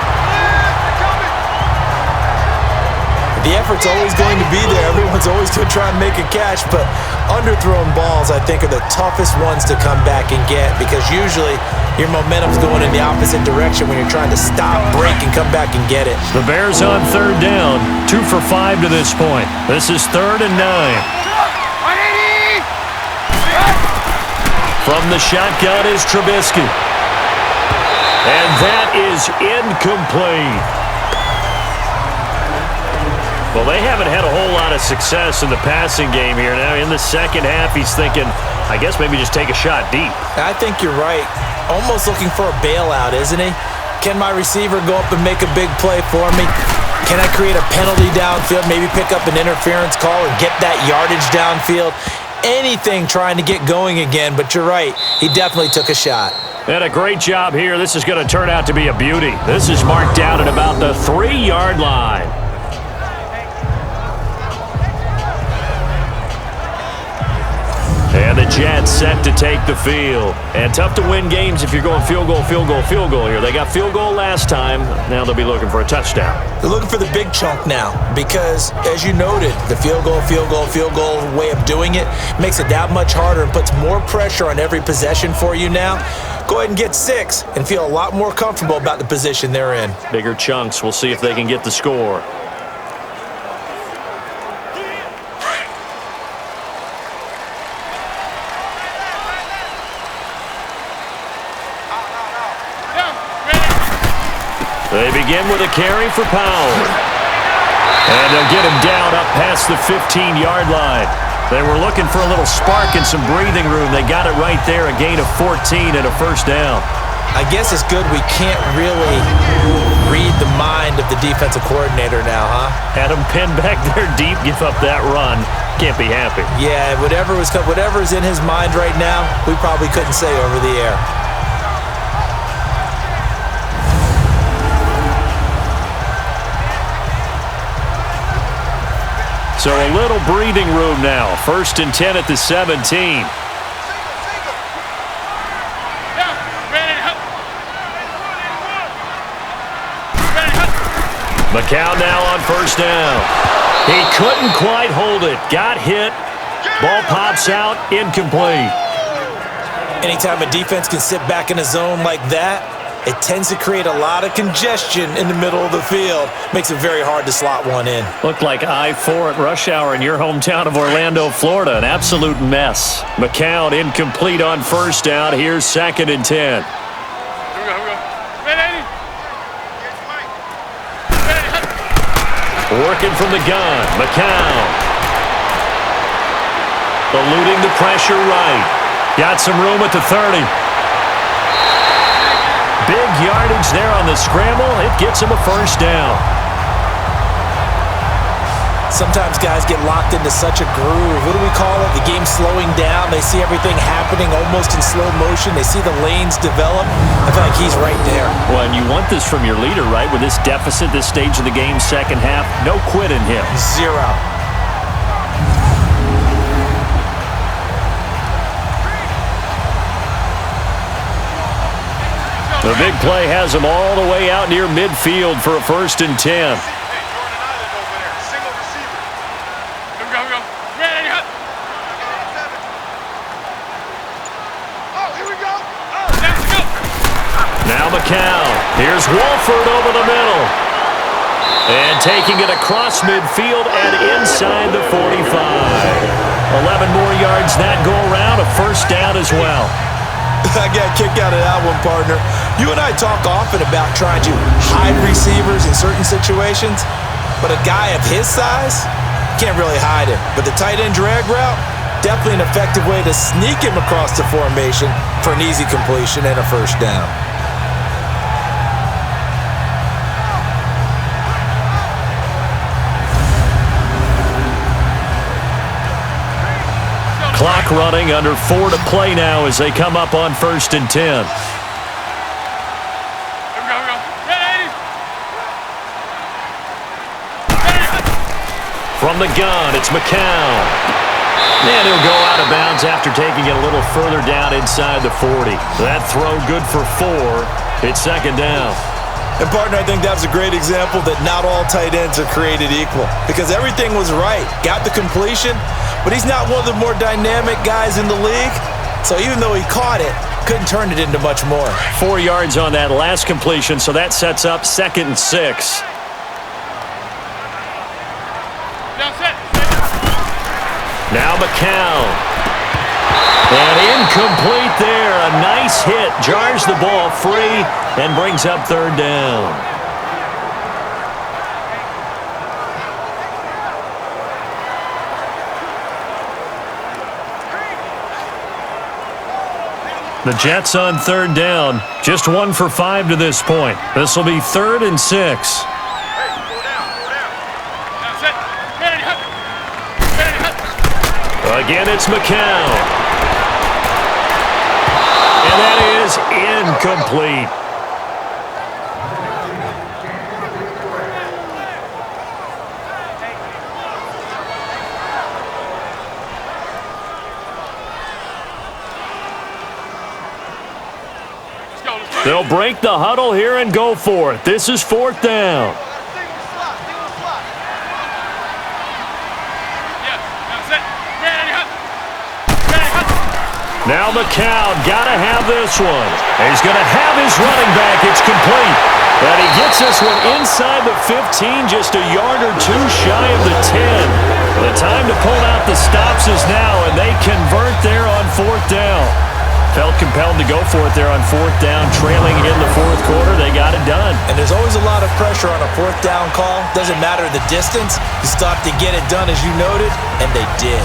The effort's always going to be there. Everyone's always going to try and make a catch, but underthrown balls, I think, are the toughest ones to come back and get because usually your momentum's going in the opposite direction when you're trying to stop, break, and come back and get it. The Bears on 3rd down. 2 for 5 to this point. This is 3rd and 9. From the shotgun is Trubisky. And that is incomplete. Well, they haven't had a whole lot of success in the passing game here. Now, in the second half, he's thinking, I guess maybe just take a shot deep. I think you're right. Almost looking for a bailout, isn't he? Can my receiver go up and make a big play for me? Can I create a penalty downfield, maybe pick up an interference call and get that yardage downfield? Anything trying to get going again, but you're right. He definitely took a shot. And a great job here. This is going to turn out to be a beauty. This is marked out at about the 3-yard line. And the Jets set to take the field. And tough to win games if you're going field goal, field goal, field goal here. They got field goal last time. Now they'll be looking for a touchdown. They're looking for the big chunk now because, as you noted, the field goal way of doing it makes it that much harder and puts more pressure on every possession for you now. Go ahead and get 6 and feel a lot more comfortable about the position they're in. Bigger chunks. We'll see if they can get the score. They begin with a carry for Powell. And they'll get him down up past the 15-yard line. They were looking for a little spark and some breathing room. They got it right there, a gain of 14 and a first down. I guess it's good we can't really read the mind of the defensive coordinator now, huh? Had him pinned back there deep, give up that run. Can't be happy. Yeah, whatever's in his mind right now, we probably couldn't say over the air. So a little breathing room now. 1st and 10 at the 17. McCown now on 1st down. He couldn't quite hold it. Got hit. Ball pops out. Incomplete. Anytime a defense can sit back in a zone like that, it tends to create a lot of congestion in the middle of the field. Makes it very hard to slot one in. Looked like I-4 at rush hour in your hometown of Orlando, Florida. An absolute mess. McCown incomplete on 1st down. Here's 2nd and 10. Working from the gun. McCown. Eluding the pressure right. Got some room at the 30. Big yardage there on the scramble. It gets him a 1st down. Sometimes guys get locked into such a groove. What do we call it? The game slowing down. They see everything happening almost in slow motion. They see the lanes develop. I feel like he's right there. Well, and you want this from your leader, right? With this deficit, this stage of the game, 2nd half, no quit in him. 0. The big play has him all the way out near midfield for a 1st and 10. Now McCown. Here's Wolford over the middle. And taking it across midfield and inside the 45. 11 more yards that go around, a 1st down as well. I got a kick out of that one, partner. You and I talk often about trying to hide receivers in certain situations, but a guy of his size can't really hide him. But the tight end drag route, definitely an effective way to sneak him across the formation for an easy completion and a 1st down. Clock running, under 4 to play now as they come up on 1st and 10. From the gun, it's McCown. And he'll go out of bounds after taking it a little further down inside the 40. That throw good for 4. It's 2nd down. And, partner, I think that was a great example that not all tight ends are created equal, because everything was right. Got the completion, but he's not one of the more dynamic guys in the league. So even though he caught it, couldn't turn it into much more. 4 yards on that last completion, so that sets up 2nd and 6. Now McCown. And incomplete there. A nice hit. Jars the ball free and brings up 3rd down. The Jets on 3rd down. Just 1 for 5 to this point. This will be 3rd and 6. Again, it's McCown. And that is incomplete. They'll break the huddle here and go for it. This is 4th down. Now McCown, got to have this one. He's going to have his running back. It's complete. And he gets this one inside the 15, just a yard or 2 shy of the 10. The time to pull out the stops is now, and they convert there on 4th down. Felt compelled to go for it there on 4th down, trailing in the 4th quarter. They got it done. And there's always a lot of pressure on a 4th down call. Doesn't matter the distance. You still have to get it done, as you noted, and they did.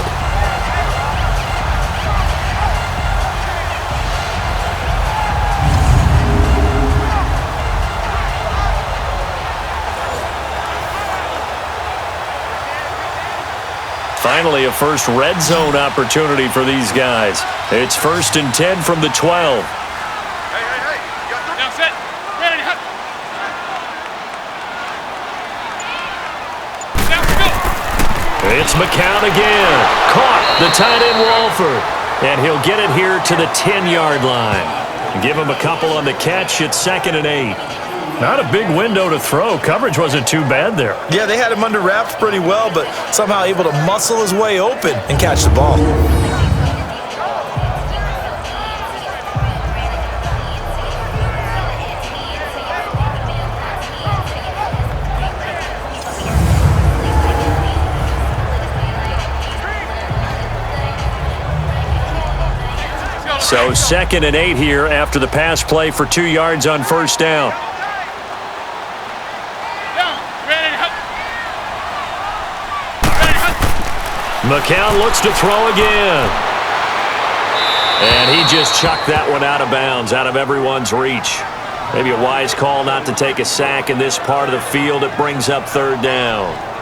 Finally, a first red zone opportunity for these guys. It's 1st and 10 from the 12. Now set. Ready. Now go. It's McCown again. Caught the tight end Walford. And he'll get it here to the 10-yard line. Give him a couple on the catch. It's 2nd and 8. Not a big window to throw. Coverage wasn't too bad there. Yeah, they had him under wraps pretty well, but somehow able to muscle his way open and catch the ball. So 2nd and 8 here after the pass play for 2 yards on first down. McCown looks to throw again. And he just chucked that one out of bounds, out of everyone's reach. Maybe a wise call not to take a sack in this part of the field. It brings up 3rd down.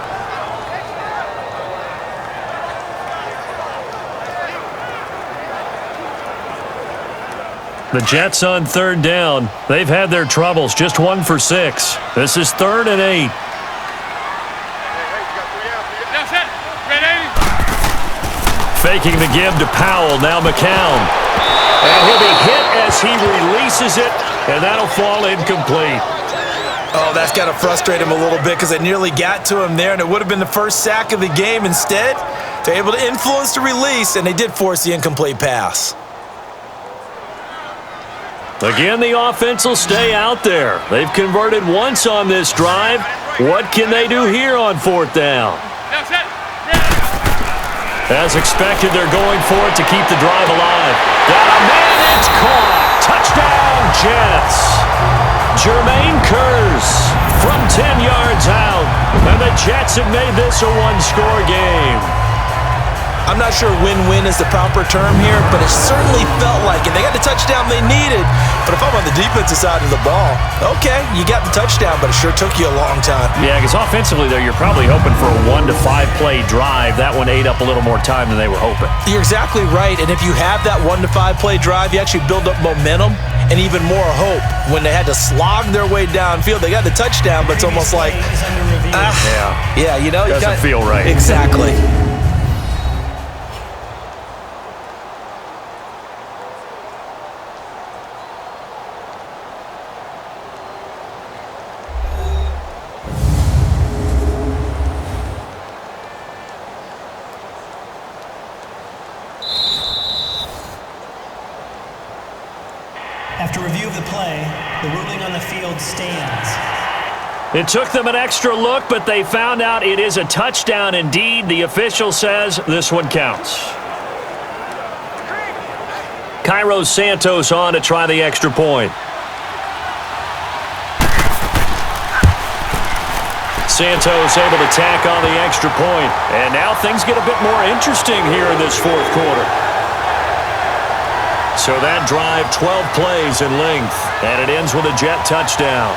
The Jets on 3rd down. They've had their troubles. Just 1 for 6. This is 3rd and 8. Faking the give to Powell. Now McCown. And he'll be hit as he releases it. And that'll fall incomplete. Oh, that's got to frustrate him a little bit because they nearly got to him there, and it would have been the first sack of the game. Instead, they're able to influence the release, and they did force the incomplete pass. Again, the offense will stay out there. They've converted once on this drive. What can they do here on 4th down? As expected, they're going for it to keep the drive alive. Got a man, it's caught. Touchdown, Jets. Jermaine Kearse from 10 yards out. And the Jets have made this a one-score game. I'm not sure win-win is the proper term here, but it certainly felt like it. They got the touchdown they needed, but if I'm on the defensive side of the ball, okay, you got the touchdown, but it sure took you a long time. Yeah, because offensively, there, you're probably hoping for a 1 to 5 play drive. That one ate up a little more time than they were hoping. You're exactly right, and if you have that 1 to 5 play drive, you actually build up momentum and even more hope. When they had to slog their way downfield, they got the touchdown, but it's almost like, yeah, you know, doesn't feel right. Exactly. After review of the play, the ruling on the field stands. It took them an extra look, but they found out it is a touchdown indeed. The official says this one counts. Cairo Santos on to try the extra point. Santos able to tack on the extra point. And now things get a bit more interesting here in this 4th quarter. So that drive, 12 plays in length, and it ends with a Jet touchdown.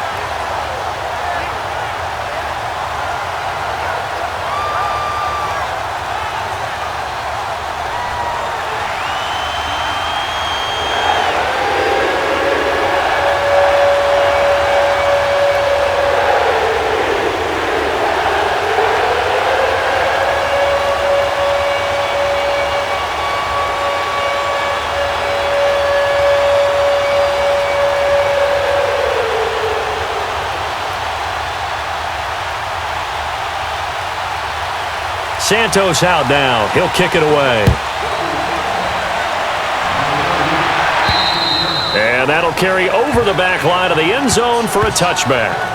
Santos out now. He'll kick it away. And that'll carry over the back line of the end zone for a touchback.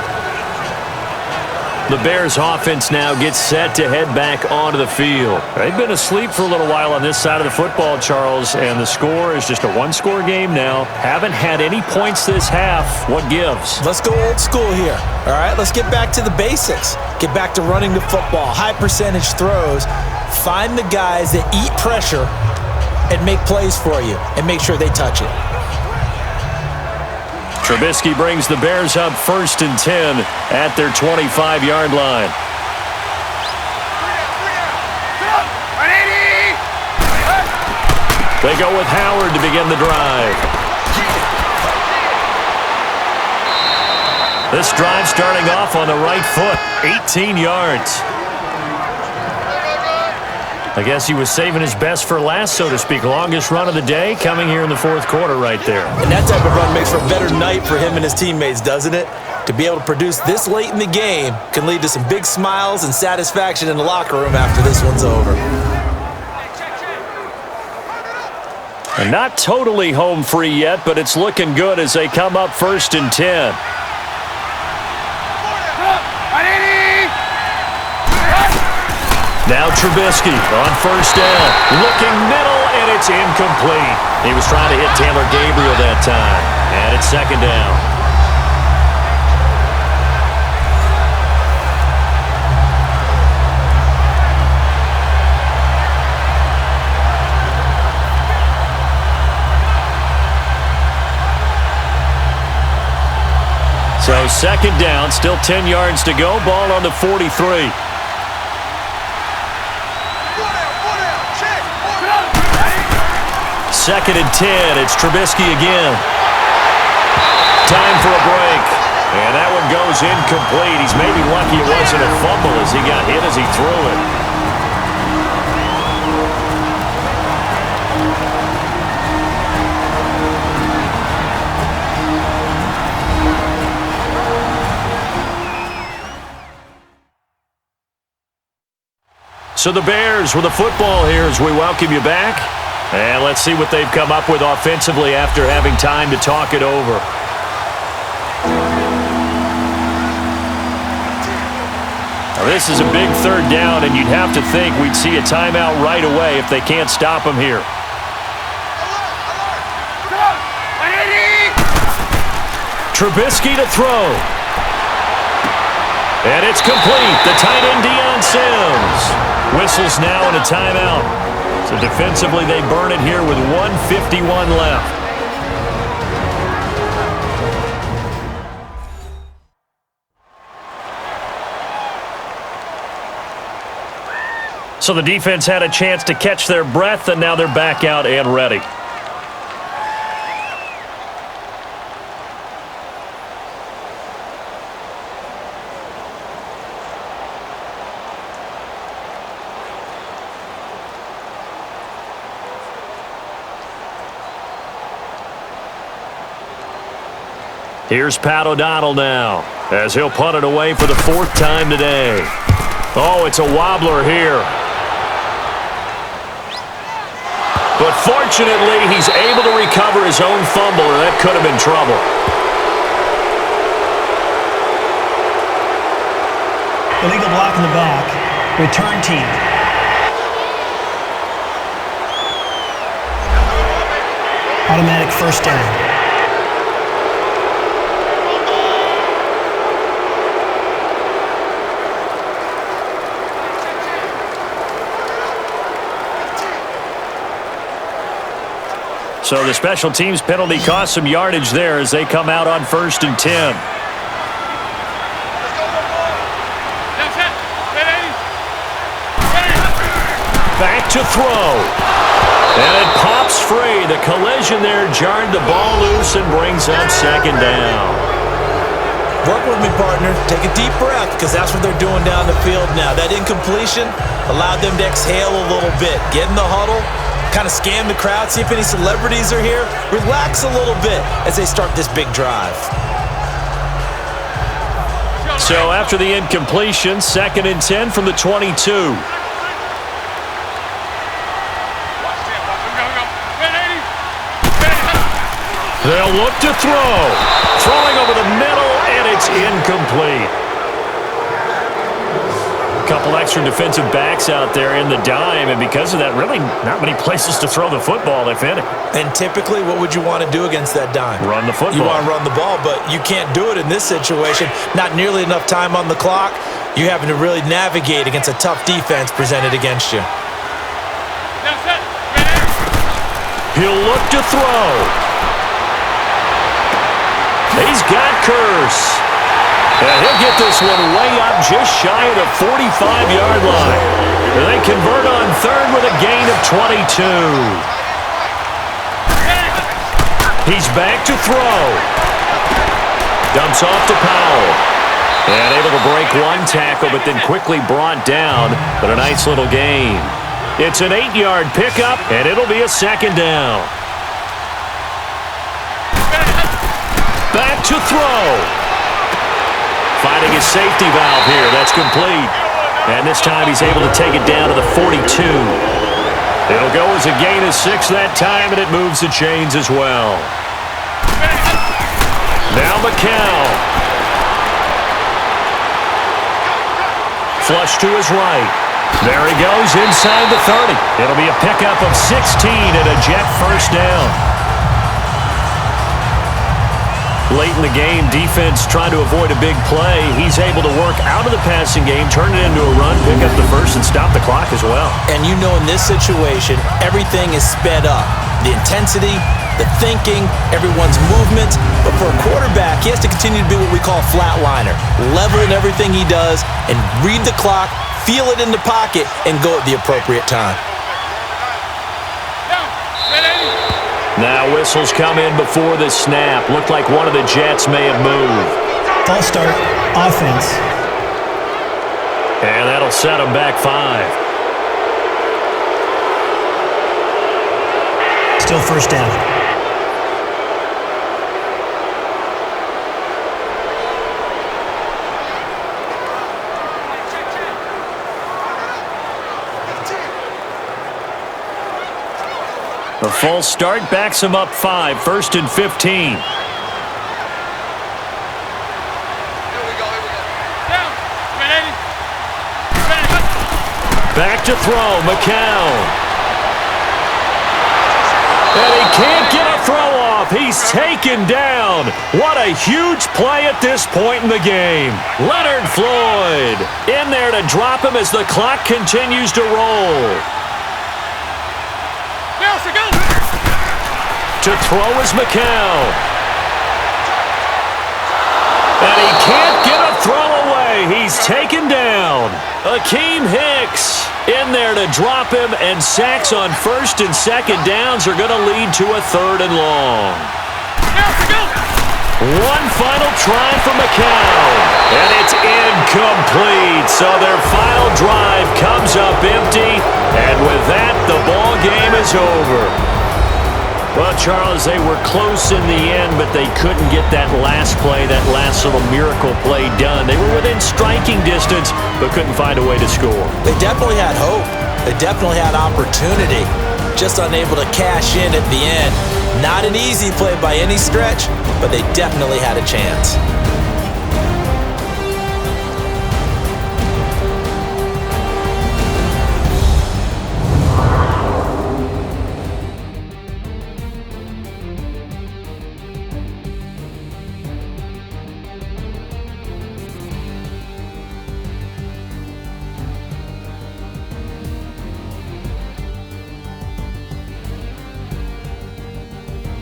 The Bears offense now gets set to head back onto the field. They've been asleep for a little while on this side of the football, Charles, and the score is just a one-score game now. Haven't had any points this half. What gives? Let's go old school here. All right, let's get back to the basics. Get back to running the football, high percentage throws. Find the guys that eat pressure and make plays for you and make sure they touch it. Trubisky brings the Bears up 1st and 10 at their 25-yard line. They go with Howard to begin the drive. This drive starting off on the right foot, 18 yards. I guess he was saving his best for last, so to speak. Longest run of the day coming here in the fourth quarter right there. And that type of run makes for a better night for him and his teammates, doesn't it? To be able to produce this late in the game can lead to some big smiles and satisfaction in the locker room after this one's over. And not totally home free yet, but it's looking good as they come up 1st and 10. Now Trubisky on 1st down. Looking middle, and it's incomplete. He was trying to hit Taylor Gabriel that time. And it's 2nd down. So 2nd down, still 10 yards to go. Ball on the 43. 2nd and 10. It's Trubisky again. Time for a break. And that one goes incomplete. He's maybe lucky it wasn't a fumble as he got hit as he threw it. So the Bears with the football here as we welcome you back. And let's see what they've come up with offensively after having time to talk it over. Now this is a big 3rd down, and you'd have to think we'd see a timeout right away if they can't stop him here. Trubisky to throw. And it's complete. The tight end, Deion Sims. Whistles now and a timeout. So defensively, they burn it here with 1:51 left. So the defense had a chance to catch their breath, and now they're back out and ready. Here's Pat O'Donnell now, as he'll punt it away for the 4th time today. Oh, it's a wobbler here. But fortunately, he's able to recover his own fumble, or that could have been trouble. Illegal block in the back. Return team. Automatic 1st down. So the special teams penalty cost some yardage there as they come out on 1st and 10. Back to throw. And it pops free. The collision there jarred the ball loose and brings up 2nd down. Work with me, partner. Take a deep breath, because that's what they're doing down the field now. That incompletion allowed them to exhale a little bit. Get in the huddle. Kind of scan the crowd, see if any celebrities are here. Relax a little bit as they start this big drive. So after the incompletion, 2nd and 10 from the 22. They'll look to throw. Throwing over the middle, and it's incomplete. Couple extra defensive backs out there in the dime, and because of that, really not many places to throw the football, if any. And typically, what would you want to do against that dime? Run the football. You want to run the ball, but you can't do it in this situation. Not nearly enough time on the clock. You're having to really navigate against a tough defense presented against you. He'll look to throw. He's got Curse. And he'll get this one way up just shy of the 45-yard line. And they convert on 3rd with a gain of 22. He's back to throw. Dumps off to Powell. And able to break one tackle, but then quickly brought down. But a nice little gain. It's an 8-yard pickup, and it'll be a second down. Back to throw. Finding his safety valve here. That's complete. And this time he's able to take it down to the 42. It'll go as a gain of 6 that time, and it moves the chains as well. Now McCown. Flush to his right. There he goes inside the 30. It'll be a pickup of 16 and a Jet first down. Late in the game, defense trying to avoid a big play. He's able to work out of the passing game, turn it into a run, pick up the first, and stop the clock as well. And you know in this situation, everything is sped up. The intensity, the thinking, everyone's movement. But for a quarterback, he has to continue to be what we call a flatliner. Level in everything he does and read the clock, feel it in the pocket, and go at the appropriate time. Now whistles come in before the snap. Looked like one of the Jets may have moved. False start, offense. And that'll set them back 5. Still first down. A false start backs him up 5. 1st and 15. Back to throw, McCown. And he can't get a throw off. He's taken down. What a huge play at this point in the game. Leonard Floyd in there to drop him as the clock continues to roll. To throw is McCown. And he can't get a throw away. He's taken down. Akeem Hicks in there to drop him, and sacks on 1st and 2nd downs are going to lead to a 3rd and long. One final try for McCown, and it's incomplete. So their final drive comes up empty, and with that, the ball game is over. Well, Charles, they were close in the end, but they couldn't get that last play, that last little miracle play done. They were within striking distance, but couldn't find a way to score. They definitely had hope. They definitely had opportunity. Just unable to cash in at the end. Not an easy play by any stretch, but they definitely had a chance.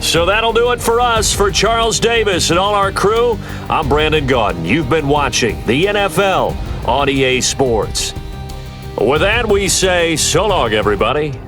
So that'll do it for us. For Charles Davis and all our crew, I'm Brandon Gaudin. You've been watching the NFL on EA Sports. With that, we say so long, everybody.